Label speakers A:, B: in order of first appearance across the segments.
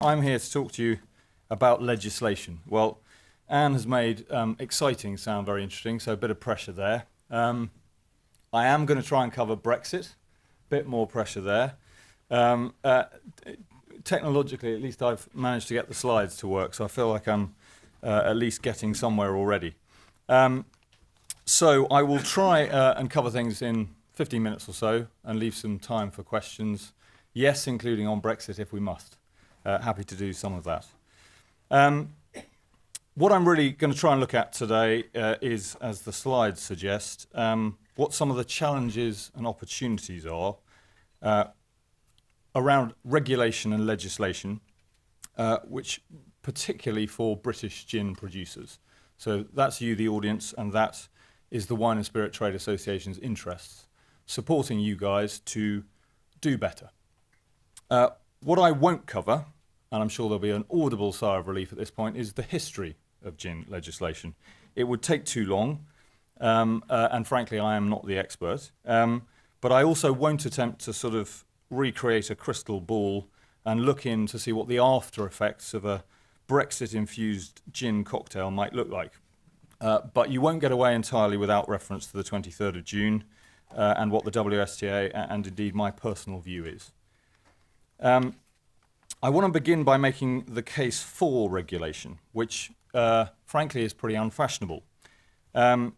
A: I'm here to talk to you about legislation. Well, Anne has made exciting sound very interesting, so a bit of pressure there. I am going to try and cover Brexit, a bit more pressure there. Technologically, at least I've managed to get the slides to work, so I feel like I'm at least getting somewhere already. So I will try and cover things in 15 minutes or so and leave some time for questions. Yes, including on Brexit if we must. Happy to do some of that. What I'm really going to try and look at today is, as the slides suggest, what some of the challenges and opportunities are around regulation and legislation, which particularly for British gin producers. So that's you, the audience, and that is the Wine and Spirit Trade Association's interests, supporting you guys to do better. What I won't cover, and I'm sure there'll be an audible sigh of relief at this point, is the history of gin legislation. It would take too long, and frankly, I am not the expert. But I also won't attempt to sort of recreate a crystal ball and look in to see what the after effects of a Brexit-infused gin cocktail might look like. But you won't get away entirely without reference to the 23rd of June and what the WSTA and indeed my personal view is. I want to begin by making the case for regulation, which frankly is pretty unfashionable. Current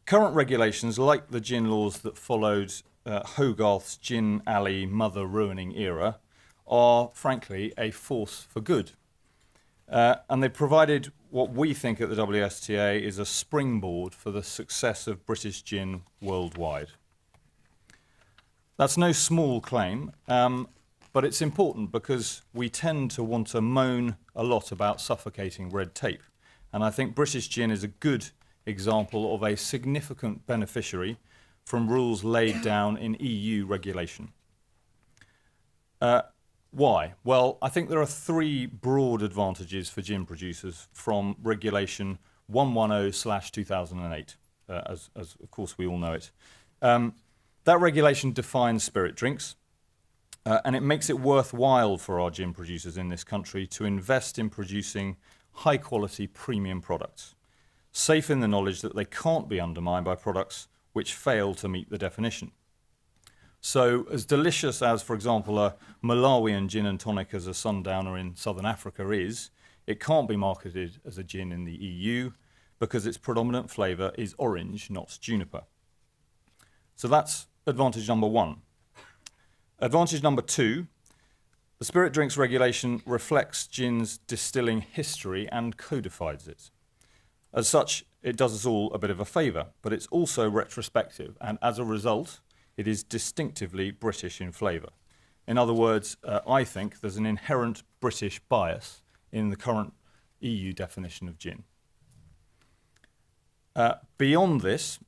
A: regulations, like the gin laws that followed Hogarth's Gin Alley mother ruining era, are frankly a force for good. And they provided what we think at the WSTA is a springboard for the success of British gin worldwide. That's no small claim, but it's important because we tend to want to moan a lot about suffocating red tape. And I think British gin is a good example of a significant beneficiary from rules laid down in EU regulation. Why? Well, I think there are three broad advantages for gin producers from Regulation 110/2008, as of course we all know it. That regulation defines spirit drinks, and it makes it worthwhile for our gin producers in this country to invest in producing high-quality premium products, safe in the knowledge that they can't be undermined by products which fail to meet the definition. So as delicious as, for example, a Malawian gin and tonic as a sundowner in southern Africa is, it can't be marketed as a gin in the EU because its predominant flavour is orange, not juniper. So that's advantage number one. Advantage number two, the spirit drinks regulation reflects gin's distilling history and codifies it. As such, it does us all a bit of a favour, but it's also retrospective, and as a result, it is distinctively British in flavour. In other words, I think there's an inherent British bias in the current EU definition of gin. Beyond this,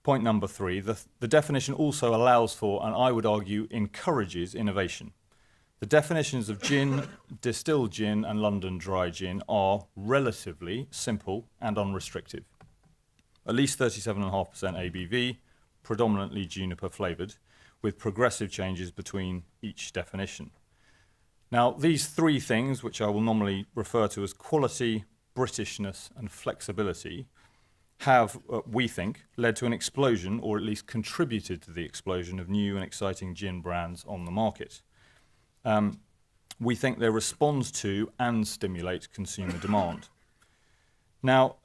A: point number three, the definition also allows for, and I would argue, encourages innovation. The definitions of gin, distilled gin, and London dry gin are relatively simple and unrestrictive. At least 37.5% ABV, predominantly juniper flavoured, with progressive changes between each definition. Now, these three things, which I will normally refer to as quality, Britishness, and flexibility, have, we think, led to an explosion, or at least contributed to the explosion of new and exciting gin brands on the market. We think they respond to and stimulate consumer demand. Now,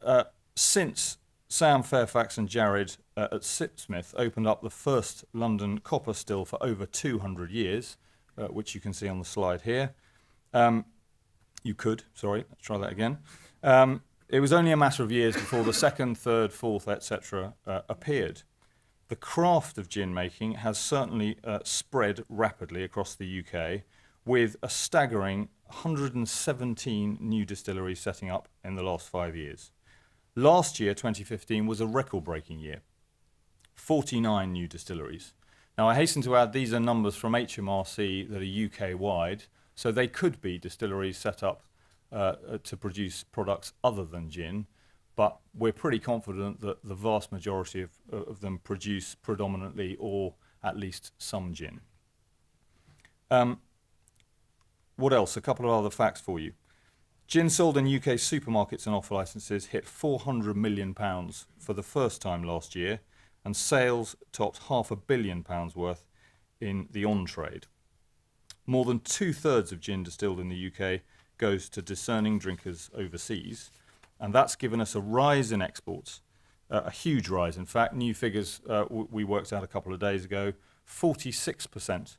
A: since Sam Fairfax and Jared at Sipsmith opened up the first London copper still for over 200 years, which you can see on the slide here. Let's try that again. It was only a matter of years before the second, third, fourth, etc. Appeared. The craft of gin making has certainly spread rapidly across the UK, with a staggering 117 new distilleries setting up in the last 5 years. Last year, 2015, was a record-breaking year. 49 new distilleries. Now, I hasten to add these are numbers from HMRC that are UK-wide, so they could be distilleries set up to produce products other than gin, but we're pretty confident that the vast majority of them produce predominantly or at least some gin. What else? A couple of other facts for you. Gin sold in UK supermarkets and off licences hit £400 million for the first time last year, and sales topped £500 million worth in the on-trade. More than 2/3 of gin distilled in the UK goes to discerning drinkers overseas, and that's given us a rise in exports, a huge rise. In fact, new figures we worked out a couple of days ago, 46%.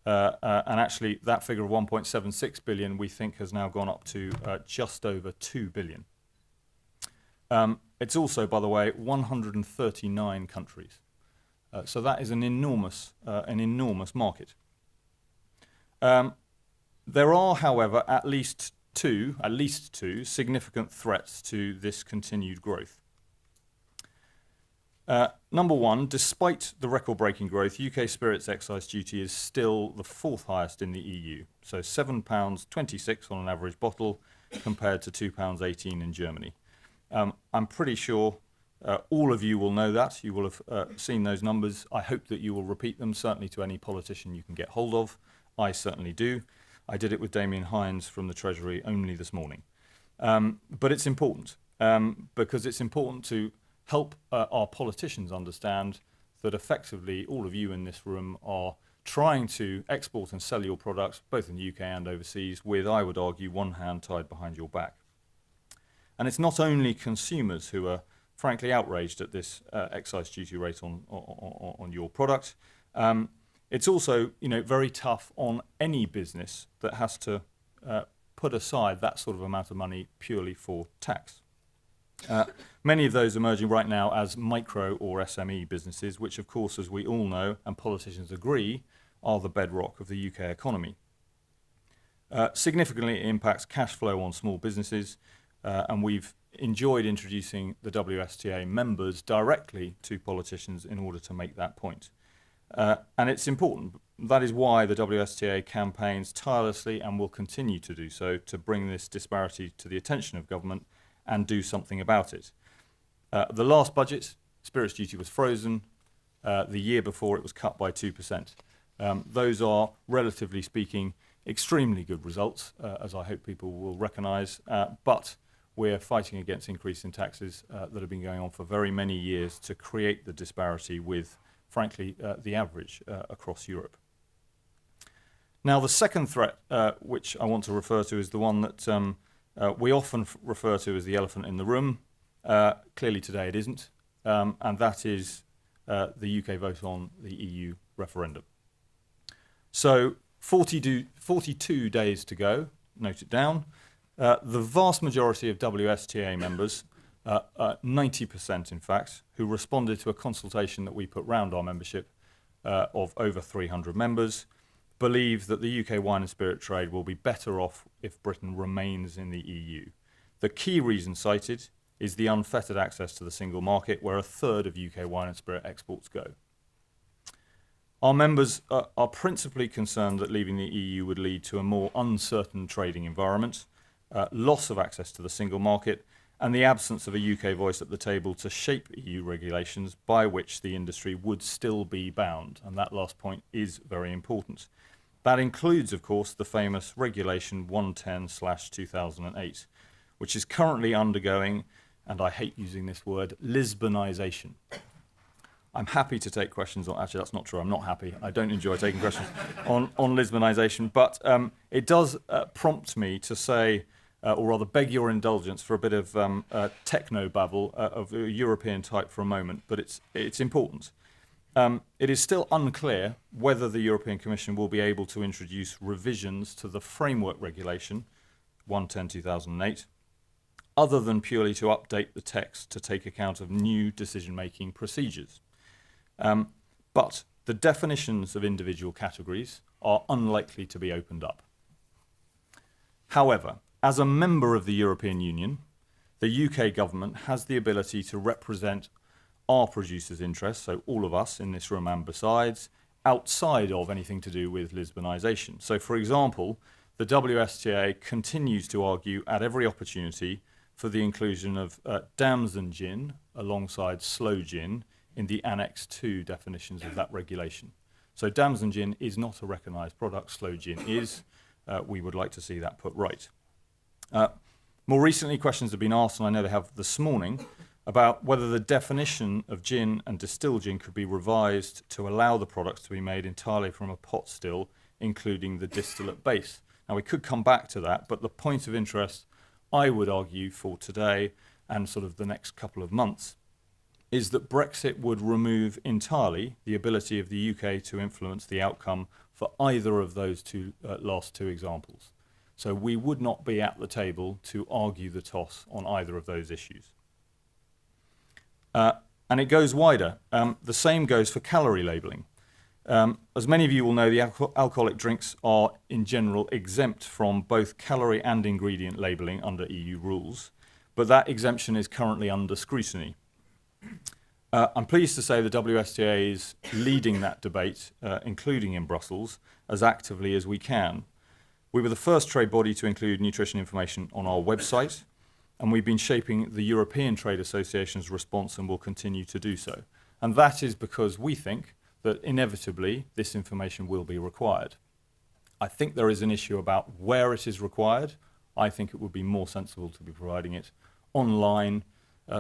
A: And actually, that figure of 1.76 billion, we think, has now gone up to just over 2 billion. It's also, by the way, 139 countries. So that is an enormous market. There are, however, at least two significant threats to this continued growth. Number one, despite the record-breaking growth, UK spirits excise duty is still the fourth highest in the EU. So £7.26 on an average bottle compared to £2.18 in Germany. I'm pretty sure all of you will know that. You will have seen those numbers. I hope that you will repeat them, certainly to any politician you can get hold of. I certainly do. I did it with Damien Hines from the Treasury only this morning. But it's important because it's important to help our politicians understand that effectively all of you in this room are trying to export and sell your products, both in the UK and overseas, with, I would argue, one hand tied behind your back. And it's not only consumers who are frankly outraged at this excise duty rate on your product. It's also, very tough on any business that has to put aside that sort of amount of money purely for tax. Many of those emerging right now as micro or SME businesses, which of course, as we all know, and politicians agree, are the bedrock of the UK economy. Significantly, it impacts cash flow on small businesses, and we've enjoyed introducing the WSTA members directly to politicians in order to make that point. And it's important. That is why the WSTA campaigns tirelessly and will continue to do so to bring this disparity to the attention of government and do something about it. The last budget, spirits duty was frozen. The year before, it was cut by 2%. Those are, relatively speaking, extremely good results, as I hope people will recognise. But we're fighting against increase in taxes that have been going on for very many years to create the disparity with, frankly, the average across Europe. Now, the second threat, which I want to refer to, is the one that we often refer to as the elephant in the room. Clearly today it isn't, and that is the UK vote on the EU referendum. So 42 days to go, note it down. The vast majority of WSTA members, 90% in fact, who responded to a consultation that we put round our membership of over 300 members, believe that the UK wine and spirit trade will be better off if Britain remains in the EU. The key reason cited is the unfettered access to the single market, where a third of UK wine and spirit exports go. Our members are principally concerned that leaving the EU would lead to a more uncertain trading environment, loss of access to the single market, and the absence of a UK voice at the table to shape EU regulations by which the industry would still be bound. And that last point is very important. That includes, of course, the famous Regulation 110/2008, which is currently undergoing, and I hate using this word, Lisbonisation. I'm happy to take questions on, actually that's not true, I'm not happy, I don't enjoy taking questions on Lisbonisation, but it does prompt me to say, or rather beg your indulgence for a bit of techno-babble of a European type for a moment, but it's important. It is still unclear whether the European Commission will be able to introduce revisions to the framework regulation 110/2008, other than purely to update the text to take account of new decision-making procedures. But the definitions of individual categories are unlikely to be opened up. However, as a member of the European Union, the UK government has the ability to represent our producers' interests, so all of us in this room and besides, outside of anything to do with Lisbonisation. So, for example, the WSTA continues to argue at every opportunity for the inclusion of damson gin alongside sloe gin in the Annex 2 definitions of that regulation. So damson gin is not a recognised product, sloe gin is. we would like to see that put right. More recently, questions have been asked, and I know they have this morning, about whether the definition of gin and distilled gin could be revised to allow the products to be made entirely from a pot still, including the distillate base. Now, we could come back to that, but the point of interest, I would argue, for today and sort of the next couple of months, is that Brexit would remove entirely the ability of the UK to influence the outcome for either of those last two examples. So we would not be at the table to argue the toss on either of those issues. And it goes wider. The same goes for calorie labelling. As many of you will know, the alcoholic drinks are in general exempt from both calorie and ingredient labelling under EU rules, but that exemption is currently under scrutiny. I'm pleased to say the WSTA is leading that debate, including in Brussels, as actively as we can. We were the first trade body to include nutrition information on our website, and we've been shaping the European Trade Association's response and will continue to do so. And that is because we think that inevitably this information will be required. I think there is an issue about where it is required. I think it would be more sensible to be providing it online,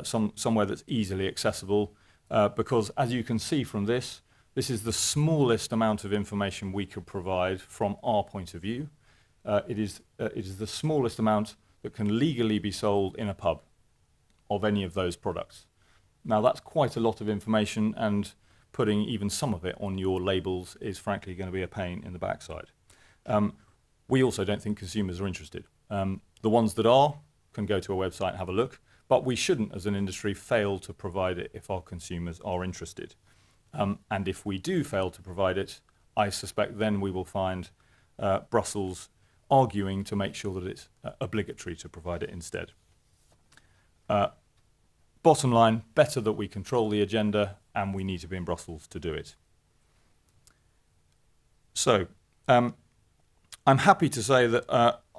A: somewhere that's easily accessible, because as you can see from this is the smallest amount of information we could provide from our point of view. It is the smallest amount that can legally be sold in a pub of any of those products. Now, that's quite a lot of information, and putting even some of it on your labels is frankly going to be a pain in the backside. We also don't think consumers are interested. The ones that are can go to a website and have a look, but we shouldn't, as an industry, fail to provide it if our consumers are interested. And if we do fail to provide it, I suspect then we will find Brussels arguing to make sure that it's obligatory to provide it instead. Bottom line, better that we control the agenda, and we need to be in Brussels to do it. So, I'm happy to say that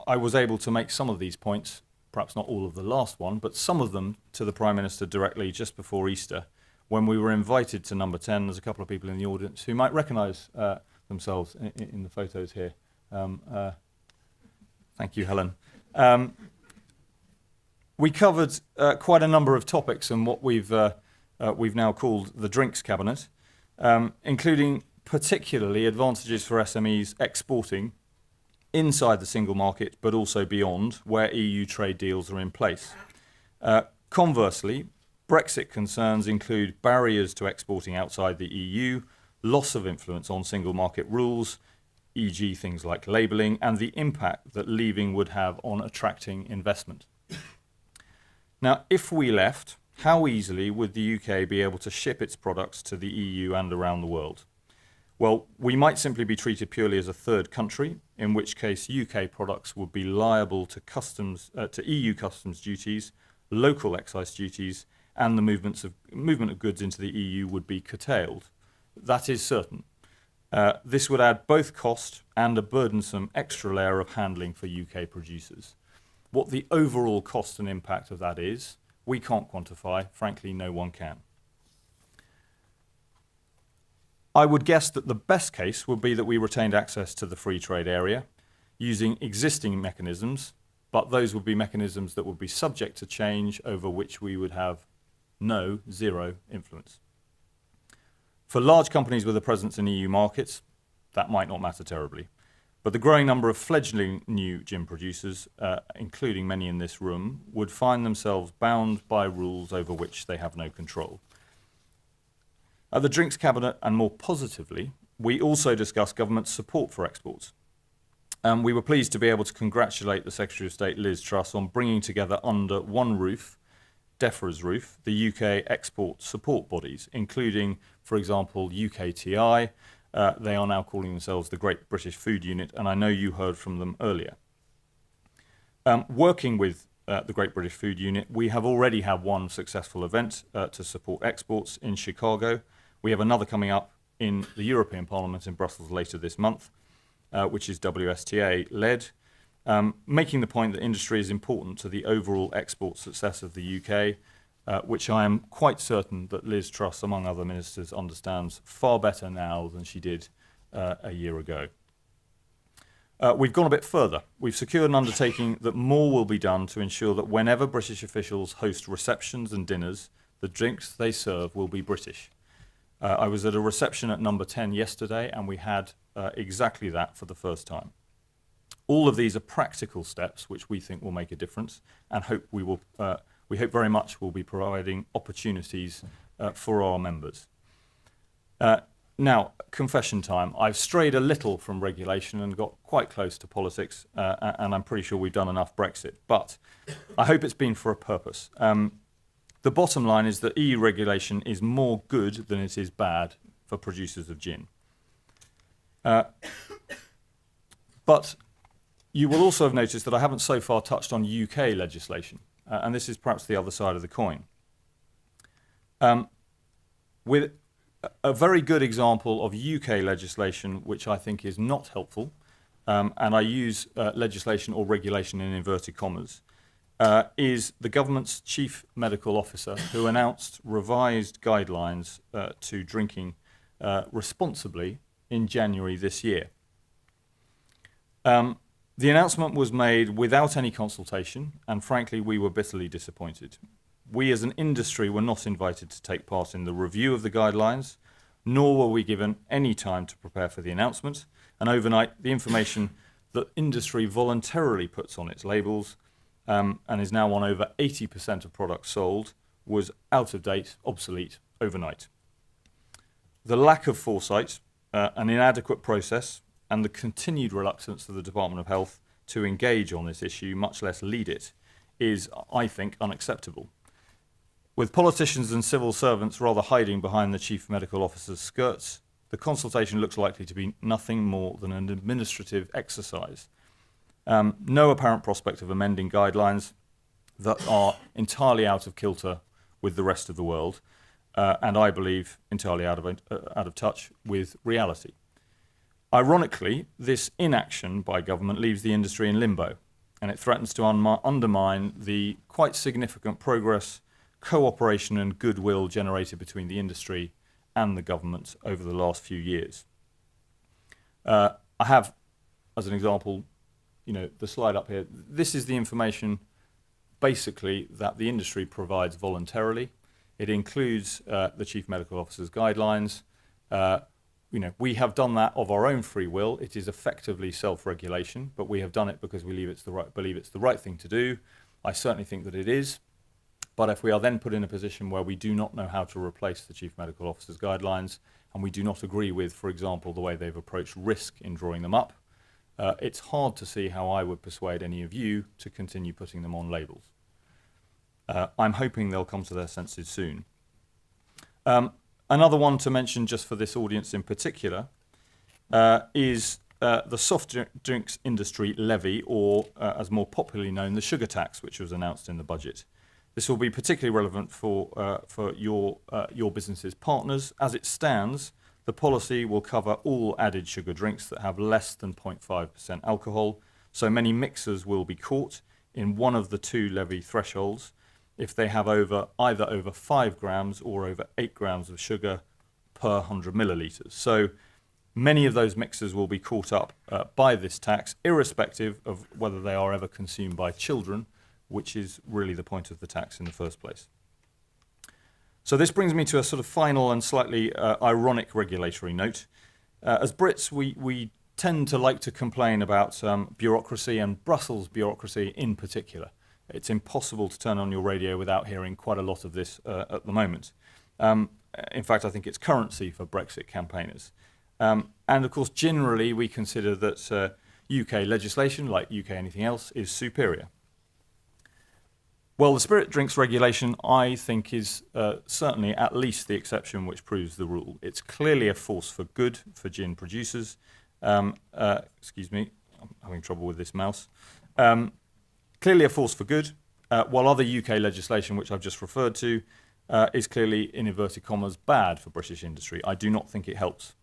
A: I was able to make some of these points, perhaps not all of the last one, but some of them to the Prime Minister directly just before Easter, when we were invited to number 10. There's a couple of people in the audience who might recognise themselves in the photos here. Thank you, Helen. We covered quite a number of topics in what we've now called the Drinks Cabinet, including particularly advantages for SMEs exporting inside the single market, but also beyond, where EU trade deals are in place. Conversely, Brexit concerns include barriers to exporting outside the EU, loss of influence on single market rules, e.g. things like labelling, and the impact that leaving would have on attracting investment. Now, if we left, how easily would the UK be able to ship its products to the EU and around the world? Well, we might simply be treated purely as a third country, in which case UK products would be liable to EU customs duties, local excise duties, and the movement of goods into the EU would be curtailed. That is certain. This would add both cost and a burdensome extra layer of handling for UK producers. What the overall cost and impact of that is, we can't quantify. Frankly, no one can. I would guess that the best case would be that we retained access to the free trade area using existing mechanisms, but those would be mechanisms that would be subject to change, over which we would have zero influence. For large companies with a presence in EU markets, that might not matter terribly. But the growing number of fledgling new gin producers, including many in this room, would find themselves bound by rules over which they have no control. At the Drinks Cabinet, and more positively, we also discussed government support for exports. We were pleased to be able to congratulate the Secretary of State Liz Truss on bringing together under one roof, DEFRA's roof, the UK export support bodies, including, for example, UKTI. They are now calling themselves the Great British Food Unit, and I know you heard from them earlier. Working with the Great British Food Unit, we have already had one successful event to support exports in Chicago. We have another coming up in the European Parliament in Brussels later this month, which is WSTA-led, making the point that industry is important to the overall export success of the UK, which I am quite certain that Liz Truss, among other ministers, understands far better now than she did a year ago. We've gone a bit further. We've secured an undertaking that more will be done to ensure that whenever British officials host receptions and dinners, the drinks they serve will be British. I was at a reception at Number 10 yesterday, and we had exactly that for the first time. All of these are practical steps which we think will make a difference, and we hope very much will be providing opportunities for our members. Now, confession time. I've strayed a little from regulation and got quite close to politics, and I'm pretty sure we've done enough Brexit, but I hope it's been for a purpose. The bottom line is that EU regulation is more good than it is bad for producers of gin. But you will also have noticed that I haven't so far touched on UK legislation, and this is perhaps the other side of the coin. With a very good example of UK legislation, which I think is not helpful, and I use legislation or regulation in inverted commas, is the government's chief medical officer, who announced revised guidelines to drinking responsibly in January this year. The announcement was made without any consultation, and frankly, we were bitterly disappointed. We as an industry were not invited to take part in the review of the guidelines, nor were we given any time to prepare for the announcement, and overnight the information that industry voluntarily puts on its labels and is now on over 80% of products sold was out of date, obsolete overnight. The lack of foresight, an inadequate process, and the continued reluctance of the Department of Health to engage on this issue, much less lead it, is, I think, unacceptable. With politicians and civil servants rather hiding behind the chief medical officer's skirts, the consultation looks likely to be nothing more than an administrative exercise. No apparent prospect of amending guidelines that are entirely out of kilter with the rest of the world, and I believe entirely out of touch with reality. Ironically, this inaction by government leaves the industry in limbo, and it threatens to undermine the quite significant progress, cooperation and goodwill generated between the industry and the government over the last few years. I have, as an example, the slide up here. This is the information basically that the industry provides voluntarily. It includes the Chief Medical Officer's guidelines. We have done that of our own free will. It is effectively self-regulation, but we have done it because we believe it's the right thing to do. I certainly think that it is. But if we are then put in a position where we do not know how to replace the Chief Medical Officer's guidelines, and we do not agree with, for example, the way they've approached risk in drawing them up, it's hard to see how I would persuade any of you to continue putting them on labels. I'm hoping they'll come to their senses soon. Another one to mention just for this audience in particular is the soft drinks industry levy, or as more popularly known, the sugar tax, which was announced in the budget. This will be particularly relevant for your business's partners. As it stands, the policy will cover all added sugar drinks that have less than 0.5% alcohol, so many mixers will be caught in one of the two levy thresholds if they have either over 5 grams or over 8 grams of sugar per 100 millilitres. So many of those mixers will be caught up by this tax, irrespective of whether they are ever consumed by children, which is really the point of the tax in the first place. So this brings me to a sort of final and slightly ironic regulatory note. As Brits, we tend to like to complain about bureaucracy, and Brussels bureaucracy in particular. It's impossible to turn on your radio without hearing quite a lot of this at the moment. In fact, I think it's currency for Brexit campaigners. And of course, generally, we consider that UK legislation, like UK anything else, is superior. Well, the spirit drinks regulation, I think, is certainly at least the exception which proves the rule. It's clearly a force for good for gin producers. Excuse me, I'm having trouble with this mouse. Clearly a force for good, while other UK legislation, which I've just referred to, is clearly, in inverted commas, bad for British industry. I do not think it helps.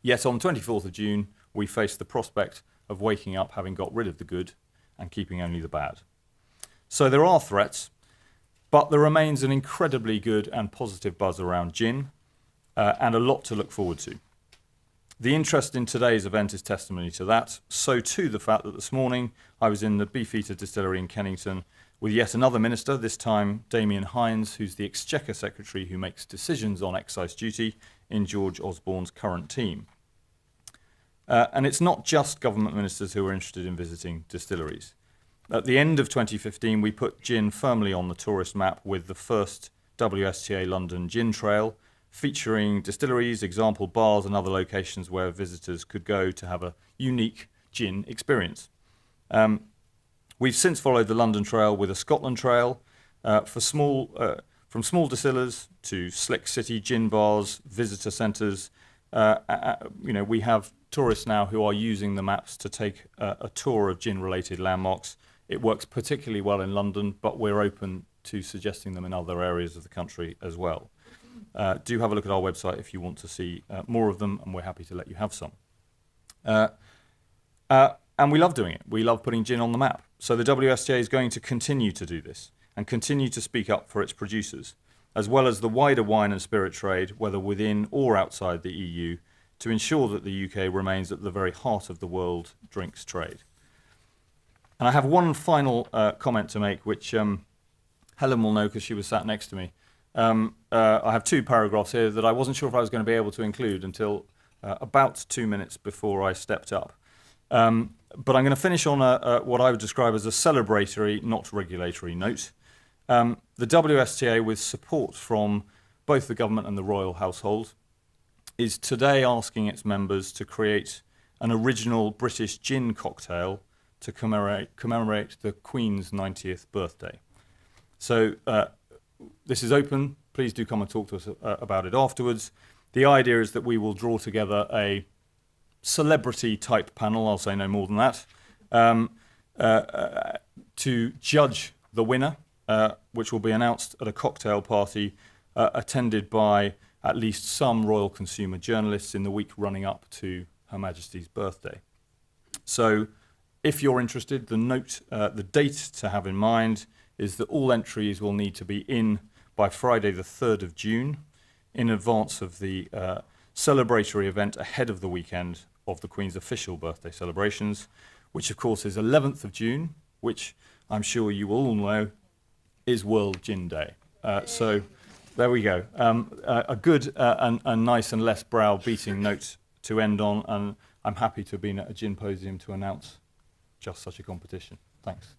A: Yet on 24th of June, we face the prospect of waking up having got rid of the good and keeping only the bad. So there are threats, but there remains an incredibly good and positive buzz around gin, and a lot to look forward to. The interest in today's event is testimony to that. So too the fact that this morning I was in the Beefeater Distillery in Kennington with yet another minister, this time Damien Hinds, who's the Exchequer Secretary who makes decisions on excise duty in George Osborne's current team. And it's not just government ministers who are interested in visiting distilleries. At the end of 2015, we put gin firmly on the tourist map with the first WSTA London Gin Trail, featuring distilleries, example bars and other locations where visitors could go to have a unique gin experience. We've since followed the London Trail with a Scotland Trail from small distillers to slick city gin bars, visitor centres. We have tourists now who are using the maps to take a tour of gin-related landmarks. It works particularly well in London, but we're open to suggesting them in other areas of the country as well. Do have a look at our website if you want to see more of them, and we're happy to let you have some. And we love doing it. We love putting gin on the map. So the WSTA is going to continue to do this and continue to speak up for its producers, as well as the wider wine and spirit trade, whether within or outside the EU, to ensure that the UK remains at the very heart of the world drinks trade. And I have one final comment to make, which Helen will know because she was sat next to me. I have two paragraphs here that I wasn't sure if I was going to be able to include until about 2 minutes before I stepped up. But I'm going to finish on what I would describe as a celebratory, not regulatory note. The WSTA, with support from both the government and the royal household, is today asking its members to create an original British gin cocktail to commemorate the Queen's 90th birthday. So this is open. Please do come and talk to us about it afterwards. The idea is that we will draw together a celebrity-type panel, I'll say no more than that, to judge the winner, which will be announced at a cocktail party attended by at least some royal consumer journalists in the week running up to Her Majesty's birthday. So if you're interested, the date to have in mind is that all entries will need to be in by Friday the 3rd of June in advance of the celebratory event ahead of the weekend of the Queen's official birthday celebrations, which of course is 11th of June, which I'm sure you all know is World Gin Day. So there we go. A good and nice and less brow-beating note to end on, and I'm happy to have been at a Ginposium to announce just such a competition. Thanks.